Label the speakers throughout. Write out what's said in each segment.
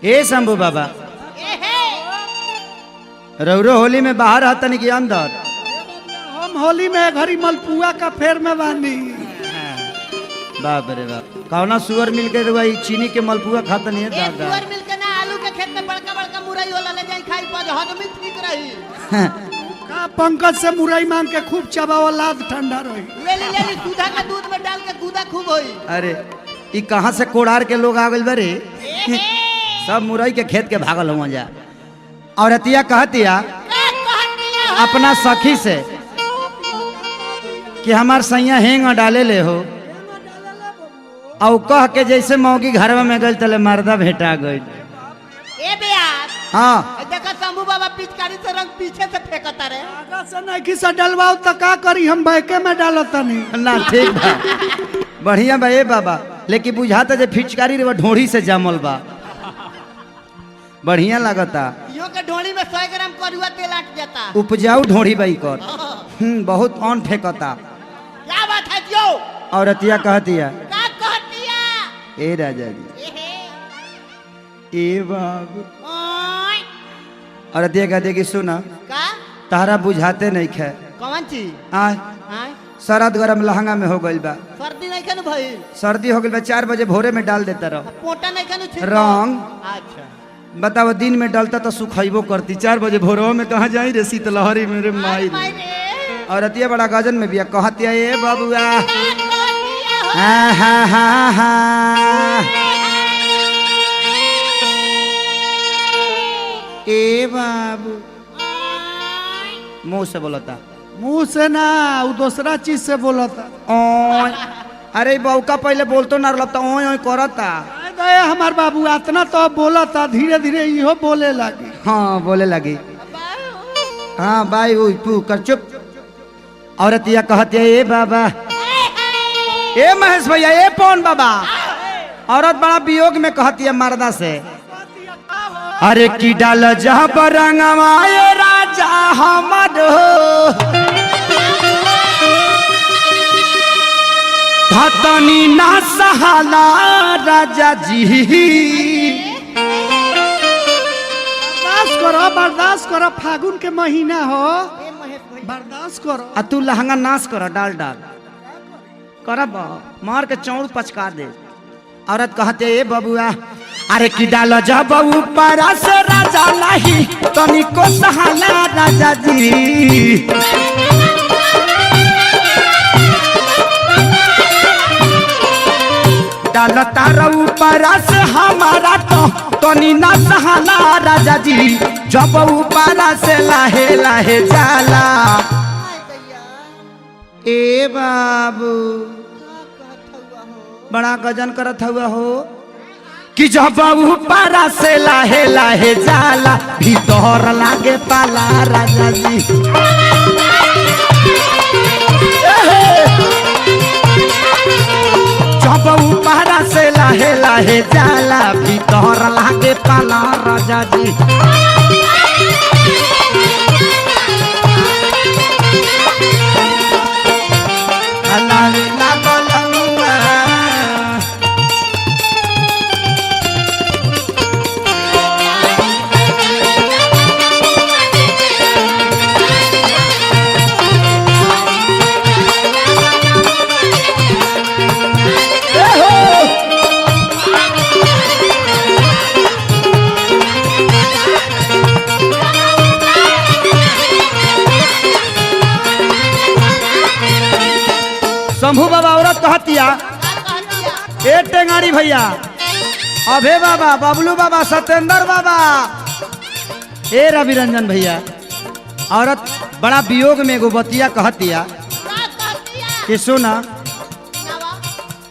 Speaker 1: ए शंभू बाबा रौरो होली में बाहर हतन की अंदर।
Speaker 2: हम होली में घरी मलपुआ का फेर में बानी।
Speaker 1: बाप रे बाप, कौना सुअर मिल के वही चीनी के मलपुआ खाता नहीं है दादा।
Speaker 3: सुअर मिल के ना आलू के खेत में बड़का बड़का मुरई वाला ले जाई खाई पर हद में ठीक रही।
Speaker 2: का पंकज से मुरई मांग के खूब चबावा लाद ठंडा रही।
Speaker 3: ले ली दूधा का दूध में डाल के दूधा खूब होई।
Speaker 1: अरे ई कहाँ से कोड़ार के लोग आ गए बरे सब मुरई के खेत के भागल हुआ जा। और अतिया कहतिया अपना सखी से कि हमार सैया हेंग डाले ले हो और कह के जैसे मौगी घर में गई तले मर्दा भेटा गई।
Speaker 3: ए बेयार
Speaker 1: हाँ
Speaker 3: देखा शंभू बाबा पिचकारी से रंग पीछे से फेंकता रे।
Speaker 2: आगा से नहीं कि से डलवाओ तो का करी, हम बैके में डालता नहीं
Speaker 1: ना। ठीक बा, बढ़िया बा ए बाबा, लेकिन बुझाता जे फिचकारी रे ढोड़ी से जामल बा, बढ़िया लगता।
Speaker 3: यो के ढोली में 100 ग्राम करुआ तेल अट जाता।
Speaker 1: उपजाऊ ढोड़ी बाई कर। बहुत ऑन फेंकता।
Speaker 3: क्या बात है जो?
Speaker 1: और अतिया कहतिया
Speaker 3: का कहतिया?
Speaker 1: ए राजा जी ए बाबू।
Speaker 3: ओए
Speaker 1: और अतिया कहती कि सुना
Speaker 3: का
Speaker 1: तारा बुझाते नहीं खे
Speaker 3: कौन चीज?
Speaker 1: आ
Speaker 3: हां
Speaker 1: सरद गरम लहंगा में हो गइल बा,
Speaker 3: सर्दी नहीं खनु भाई,
Speaker 1: सर्दी हो गइल बा, 4 बजे भोरे में डाल देता रहो
Speaker 3: पोटा नहीं खनु छिड़को।
Speaker 1: रंग।
Speaker 3: अच्छा
Speaker 1: बताओ दिन में डालता तो सुखाइबो करती, 4 बजे भोरवा में कहाँ जाई रे शीतलहरी मेरे माई रे।
Speaker 3: रे
Speaker 1: और अतिया बड़ा गजन में बिया कहतिया ए बाबुआ
Speaker 3: कहतिया
Speaker 1: हा हा हा हा ए बाबू। मुंह से बोलता,
Speaker 2: मुंह से ना, वो दूसरा चीज से बोलता।
Speaker 1: ओय। अरे बौका पहले बोलतो ना लगता ओय ओय करता।
Speaker 2: गए हमार बाबू इतना तो बोलता, धीरे धीरे इहो बोले लगी।
Speaker 1: हाँ बोले लगी। हाँ बाई उई पू कर चुप। औरतिया कहती है ए बाबा ए महेश भैया ए पौन बाबा। औरत बड़ा वियोग में कहती है मर्दा से, अरे की डाल जहाँ पर रंगवाए राजा हमर धतनी ना सहाला राजा जी।
Speaker 2: बर्दाश्त करो, फागुन के महीना हो, बर्दाश्त करो।
Speaker 1: आ तू लहंगा नाश कर, डाल डाल करब मार के चौड़ पचका दे। औरत कहते ए बबुआ अरे की डाल जब ऊपर से राजा नहीं तनिको सहाला राजा जी। डाल तारा ऊपर से हमारा तो तनी ना सहाला राजा जी। जब ऊपर से लाहे लाहे जाला ए बाबू बड़ा गजन करत हुआ हो कि जब ऊपर से लाहे लाहे जाला भीतर लागे पाला राजा जी। जब ऊपर से लाहे लाहे जाला भीतर लागे पाला राजा जी। शंभू बाबा औरत कहतिया ए टेंगारी भैया अभे बाबा बबलू बाबा सत्येंद्र बाबा ए रवि रंजन भैया। औरत बड़ा वियोग में एगो बतिया कहतिया कि सुना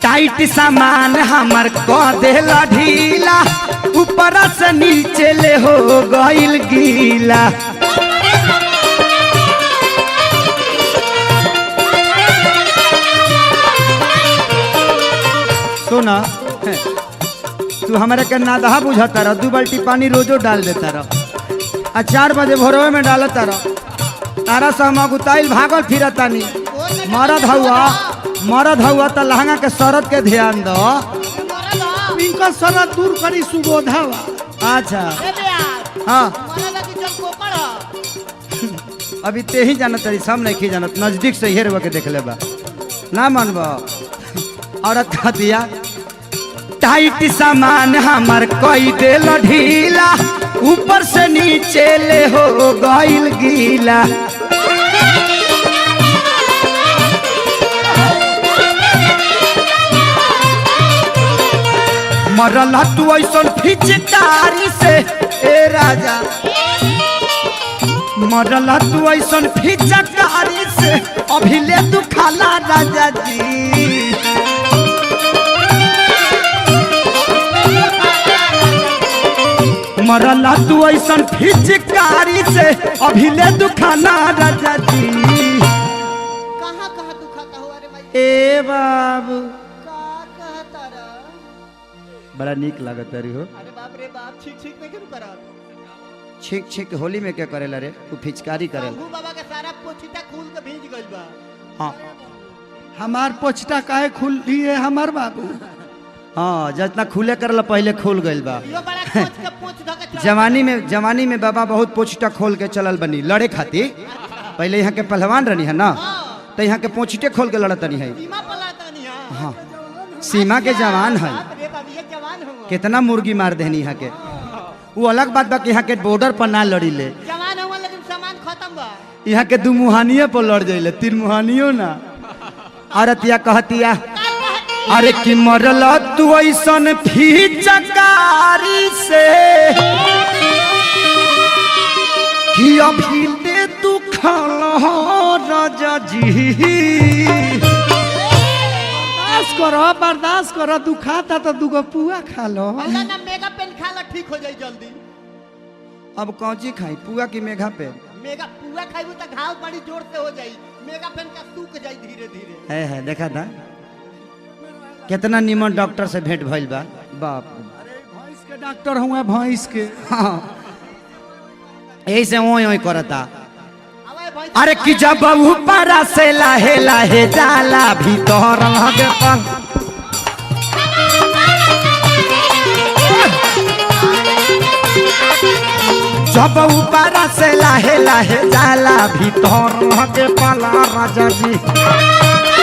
Speaker 1: टाइट सामान हमर कह देला ढीला ऊपर से नीचे ले हो गइल गीला। सुना तू हमारे के नादहा बुझाता रह, 2 बाल्टी पानी रोजो डाल देता रह, 4 बजे भोरवे में डालता रह। तारा से हम गुताइल भागल फिरता नहीं। मरद हुआ तो लहंगा के शरत के ध्यान दो।
Speaker 2: इनका सरा दूर करी सुबोधावा।
Speaker 1: अच्छा
Speaker 3: ए बेयार
Speaker 1: हाँ
Speaker 3: माना लगी जब कोकड़
Speaker 1: अभी ते ही जानत तरी सब नहीं जानत नजदीक से हेर के देख ले बा ना मानबा औरत कह दिया टाइट सामान हमार कोई देल ढीला ऊपर से नीचे ले हो गइल गीला मरला तू ऐसन फिचकारी से ए राजा मरला तू ऐसन फिचकारी से अभी ले तू खाला राजा जी मरला तू ऐसन फिचकारी से अभी ले तू खाला राजा जी
Speaker 3: कहां कहां दुखाता हुआ रे भाई
Speaker 1: ए बाबू
Speaker 3: का कहता रा
Speaker 1: बड़ा नीक लागत रही हो
Speaker 3: अरे बाप रे बाप ठीक ठीक नहीं क्यों करा
Speaker 1: छीक छीक होली में क्या करेला रे तू फिचकारी करेला
Speaker 3: शंभू बाबा के सारा पोछिता खून के भीज गइल बा
Speaker 1: हाँ
Speaker 2: हमार पोछटा काहे खुल लिए हमार बाबू
Speaker 1: हाँ जितना खुले करला पहले खुल गइल बा
Speaker 3: यो बड़ा कोच के पोछ धके चल
Speaker 1: जवानी में बाबा बहुत पोछटा खोल के चलल बनी लड़े खातिर पहले यहाँ के पहलवान रहनी है ना तो यहाँ के पोछटे खोल के लड़त नहीं है
Speaker 3: सीमा पर लड़ता नहीं हां
Speaker 1: हाँ सीमा के जवान है
Speaker 3: बाप रे बाप ये जवान हुआ
Speaker 1: कितना मुर्गी मार देनी यहाँ के वो अलग बात बा कि यहाँ के बॉर्डर पर ना लड़ी ले
Speaker 3: जवान हुआ लेकिन सामान खत्म बा
Speaker 1: यहाँ के दू मुहानिये पर लड़ जाइले तीन मुहानियों ना औरतिया कहतिया अरे कि मरला तू ऐसन फिचकारी से कि अभी ले तू खाला राजा जी
Speaker 2: बर्दाश्त करो दुखाता तो दुगो पुआ खा लो
Speaker 3: अल्लाह ना मेगा पेन खा ला ठीक हो जाई जल्दी
Speaker 1: अब कौची खाई पुआ की मेघा पे
Speaker 3: मेगा पूरा खाइबू त घाव बड़ी जोर से हो जाई मेगा पेन का सूख जाई धीरे धीरे
Speaker 1: है देखा था कितना निमन डॉक्टर से भेंट भइल बा बाप
Speaker 2: भैंस के डॉक्टर हुआ भैंस के
Speaker 1: हाँ यही से ओय ओय करता
Speaker 3: अबे भाई
Speaker 1: अरे कि जब ऊपर से लाहे लाहे जाला भीतर लगे पंख जब ऊपर से लाहे लाहे जाला भीतर लगे पाला राजा जी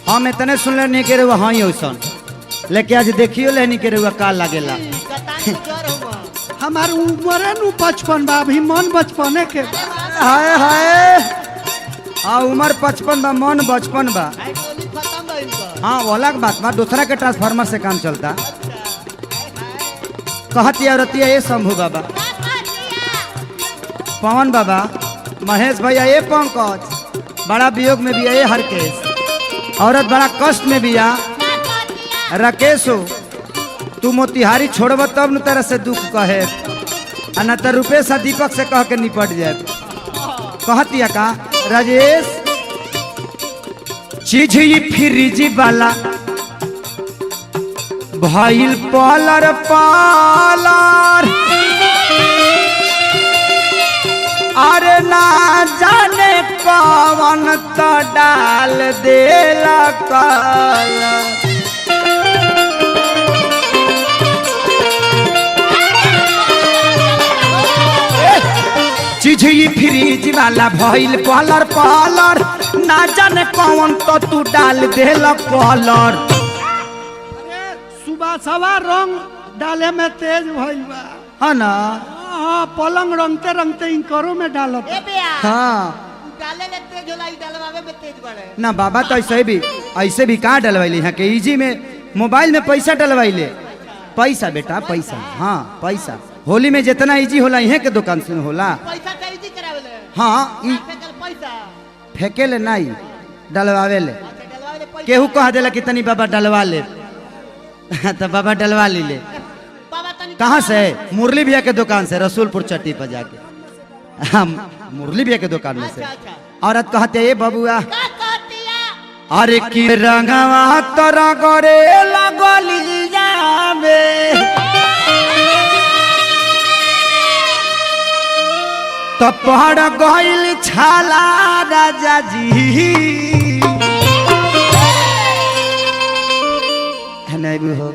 Speaker 1: हम इतने सुन लेनी के रे हाँ औसन लेकिन आज देखियो लेनी के रे का लागेला
Speaker 3: गतान को जोर हुआ
Speaker 2: हमार उम्र नु 55 बा अभी मन बचपने के बा।
Speaker 1: हाय हाय हाँ उम्र 55 बा मन बचपन बा
Speaker 3: भाई गोली खत्म भइल बा
Speaker 1: हाँ वो अलग बात बा दूसरा के ट्रांसफार्मर से काम चलता कहती औरतिया ये शंभू बाबा पवन बाबा महेश भैया ये पंकज बड़ा वियोग में भी है ये हरकेश औरत बड़ा कष्ट में भी आ राकेश हो तू मोतिहारी छोड़ब तब न तरह से दुख कहे आ न तो रुपेश आ दीपक से कह के निपट जाए कहतिया का राजेश चीज ही फ्रिज वाला भइल पालर पालर अरे ना जाने कौन तो डाल देला कलर चीज ही फ्रिज वाला भइल पालर पालर ना जाने कौन तो तू डाल देला कलर
Speaker 2: सुबह सवा रंग डाले में तेज भइल बा
Speaker 1: है ना
Speaker 2: हाँ पलंग रंगते रंगते इनकरो में डालत
Speaker 3: ए बेया
Speaker 1: हाँ
Speaker 3: डाले ले तेज होला ई डलवावे में तेज बड़े
Speaker 1: ना बाबा तो ऐसे भी कहाँ डलवाइले यहाँ के इजी में मोबाइल में पैसा डलवाइले पैसा बेटा पैसा हाँ पैसा होली में जितना इजी होला यहाँ के दुकान से होला
Speaker 3: पैसा चाहिए करावेले
Speaker 1: हाँ
Speaker 3: फेकल पैसा
Speaker 1: फेंके ले नहीं डलवावे ले
Speaker 3: अच्छा डलवा ले पैसा
Speaker 1: केहू कह देला कि तनी बाबा डलवा ले तो बाबा डलवा ली ले
Speaker 3: बाबा तनी
Speaker 1: कहाँ से मुरली भैया के दुकान से रसूलपुर चट्टी पर जाके हम मुरली भैया के दुकान में से
Speaker 3: अच्छा अच्छा
Speaker 1: औरत कहते ए बबुआ
Speaker 3: का कहतिया
Speaker 1: अरे की रंगवा तोरा करे लगली जावे तो पहाड़ गइल छाला राजा जी है नहीं भी हो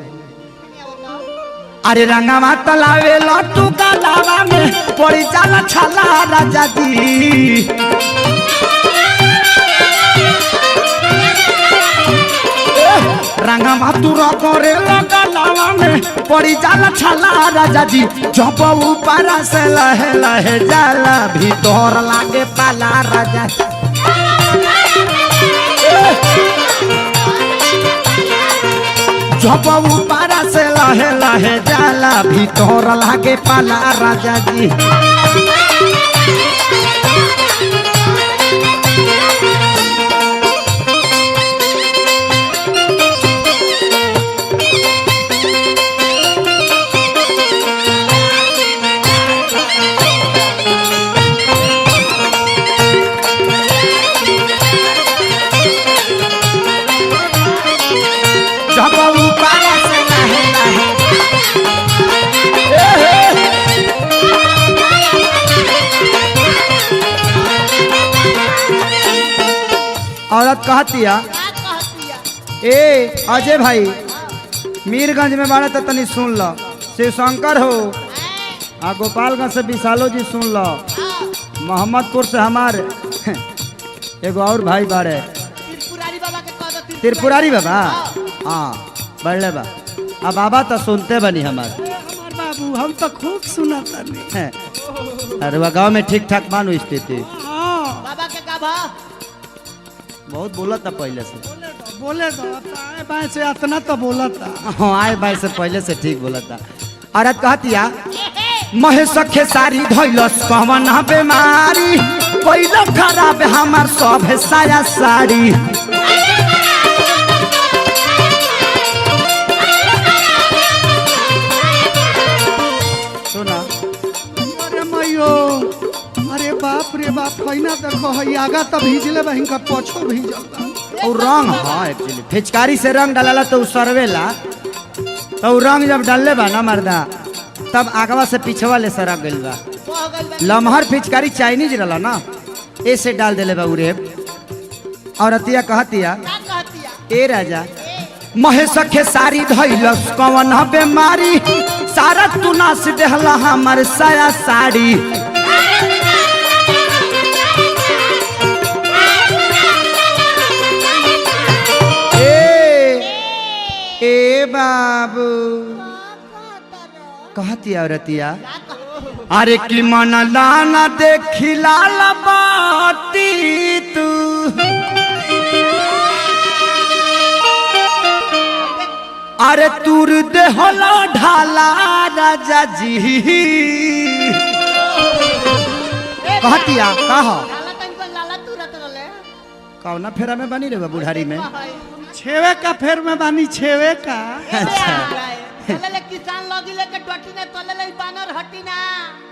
Speaker 1: अरे रंगवा तलावे लट्टू का लावा में पड़ी जाला छाला राजा जी रंगवा तुरा करे लगा लावा में पड़ी जाला छाला राजा जी जब ऊपर से लहे लहे जाला भीतर लागे पाला राजा जब ऊपर से लहे लहे जाला भीतर लागे पाला राजा जी जब ऊपर से लहे लहे औरत कहतिया
Speaker 3: का कहतिया
Speaker 1: ए अजय भाई मीरगंज में बाड़ा तो तनी सुन लो शिव शंकर हो आ गोपालगंज से विशालो जी सुन लो मोहम्मदपुर से हमारे एगो और भाई बाड़े
Speaker 3: त्रिपुरारी बाबा के कह दो
Speaker 1: त्रिपुरारी बाबा हाँ बढ़ले बा अब बाबा तो सुनते बनी हमारे
Speaker 2: हमार बाबू हम तो खूब सुनत नहीं।
Speaker 1: अरे वह गाँव में ठीक ठाक मानो स्थिति
Speaker 2: हाँ
Speaker 3: बाबा के का भा
Speaker 1: बहुत बोला था पहले से
Speaker 2: बोले तो अब तो आए बाएं से इतना तो बोला था।
Speaker 1: हाँ आए भाई से पहले से ठीक बोला था औरत कहतिया महेश खेसारी धैलस कवन बेमारी पहले खराब हमार सब साया साड़ी सुना
Speaker 2: अरे मैयो अरे बाप रे बाप कहना देखो है आगा तो भीजले बहिन का पछो भीजल बा।
Speaker 1: और रंग हाँ एक्चुअली फिचकारी से रंग डाला तो सरवेला तो उ रंग जब डालले बा ना मर्दा तब आगवा से पिछवा ले सरक गइल बा
Speaker 3: कह गइल बा
Speaker 1: लमहर फिचकारी चाइनीज रहला ना ऐसे डाल देले बा उरे औरतिया कहतिया
Speaker 3: का कहतिया
Speaker 1: ए राजा महेश खेसारी धैलस कवन बेमारी सारा तू नास देहला हमर साया साड़ी ए बाबू कहती औरतिया अरे कि मन लाना देखिला बाती तू अरे तूर देहला ढाला राजा जी कहतिया कह
Speaker 3: लाला तनको लाला तुरत रहले
Speaker 1: कौना फेरा में बनी रे बुढ़ारी में
Speaker 2: छेवे का फेर में बानी छेवे का
Speaker 3: तले किसान लगी लेके डटी ने तले ले बानर हटी ना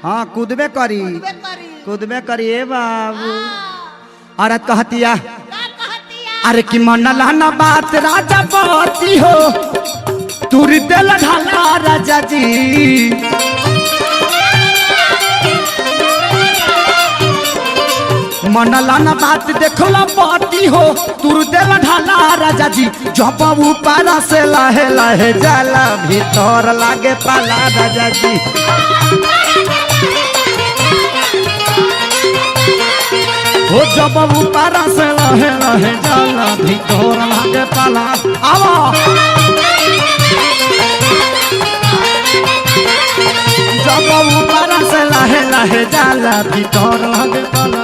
Speaker 1: हाँ कूदबे करी
Speaker 3: बे करी
Speaker 1: कूदबे करी ए बाबू औरत कहतिया
Speaker 3: का कहतिया
Speaker 1: अरे कि मन लाना बात राजा बाती हो तुर दिल ढाला राजा जी मन लाना बात देखला बाती हो तुर दिल ढाला राजा जी जब ऊपर से लहे लहे जाला भीतर लागे पाला राजा जी हो जब ऊपर से लहे लहे जाला भीतर लागे पाला आवा जब ऊपर से लहे लहे जाला भीतर लागे पाला